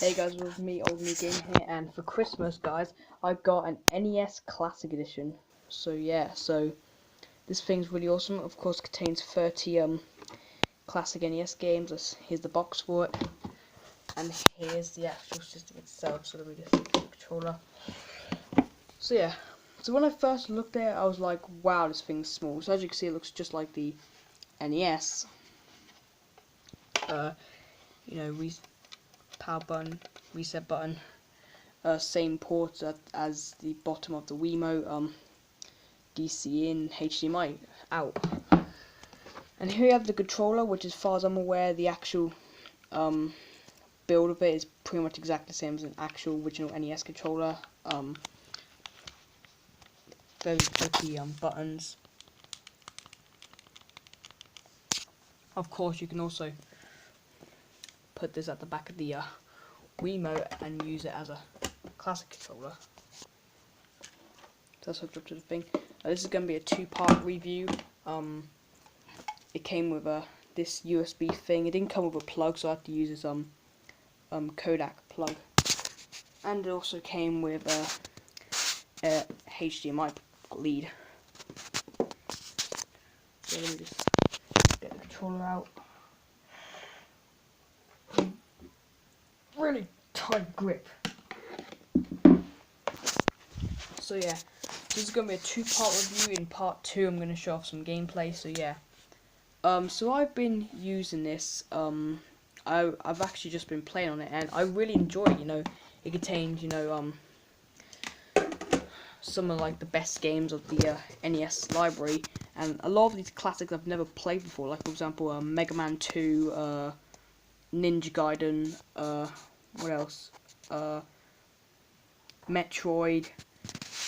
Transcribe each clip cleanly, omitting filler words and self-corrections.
Hey guys, with me, Old Me Game here, and for Christmas, guys, I got an NES Classic Edition. So yeah, this thing's really awesome. Of course, it contains 30 classic NES games. Here's the box for it, and here's the actual system itself. So let me just get the controller. So yeah, so when I first looked at it, I was like, wow, this thing's small. So as you can see, it looks just like the NES. Power button, reset button. Same port as the bottom of the Wiimote, DC in, HDMI out. And here you have the controller, which as far as I'm aware, the actual build of it is pretty much exactly the same as an actual original NES controller. Very pretty buttons. Of course, you can also put this at the back of the Wiimote and use it as a classic controller. So that's hooked up to the thing. This is going to be a two-part review. It came with this USB thing. It didn't come with a plug, so I had to use this Kodak plug. And it also came with a HDMI lead. So let me just get the controller out. Really tight grip. So yeah, this is going to be a two-part review. In part 2 I'm going to show off some gameplay, so yeah. So I've been using this, I've actually just been playing on it, and I really enjoy it. It contains, some of like the best games of the NES library, and a lot of these classics I've never played before, like for example Mega Man 2, Ninja Gaiden, what else, Metroid,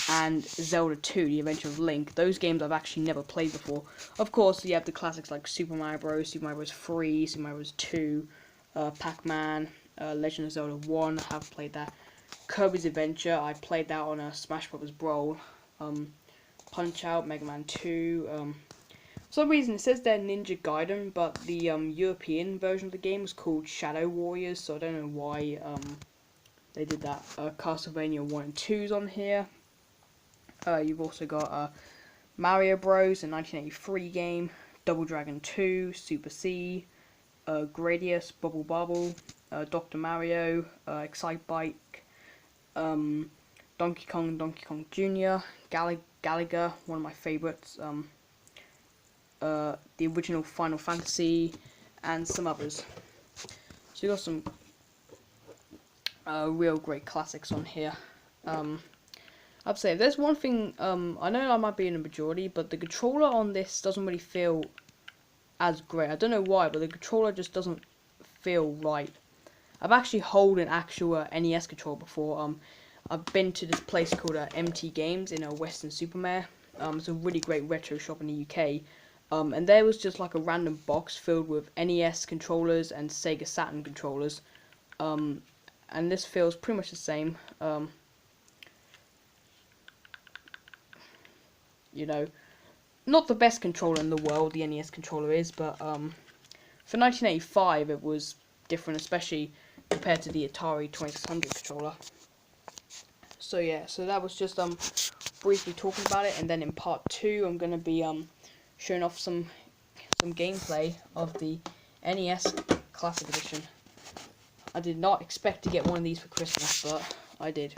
and Zelda 2, The Adventure of Link. Those games I've actually never played before. Of course, you have the classics like Super Mario Bros., Super Mario Bros. 3, Super Mario Bros. 2, Pac-Man, Legend of Zelda 1, I have played that. Kirby's Adventure, I played that on a Smash Bros. Brawl. Punch-Out, Mega Man 2. For some reason, it says they're Ninja Gaiden, but the European version of the game was called Shadow Warriors, so I don't know why they did that. Castlevania 1 and 2's on here. You've also got Mario Bros, a 1983 game, Double Dragon 2, Super C, Gradius, Bubble Bobble, Dr. Mario, Excite Bike, Donkey Kong Jr., Galaga, one of my favourites, the original Final Fantasy, and some others. So you got some real great classics on here. I'd say if there's one thing, I know I might be in a majority, but the controller on this doesn't really feel as great. I don't know why, but the controller just doesn't feel right. I've actually held an actual NES controller before. I've been to this place called MT Games in Weston-super-Mare. It's a really great retro shop in the UK. And there was just like a random box filled with NES controllers and Sega Saturn controllers. And this feels pretty much the same. Not the best controller in the world, the NES controller is, but for 1985 it was different, especially compared to the Atari 2600 controller. So yeah, so that was just briefly talking about it, and then in part 2 I'm going to be showing off some gameplay of the NES Classic Edition. I did not expect to get one of these for Christmas, but I did.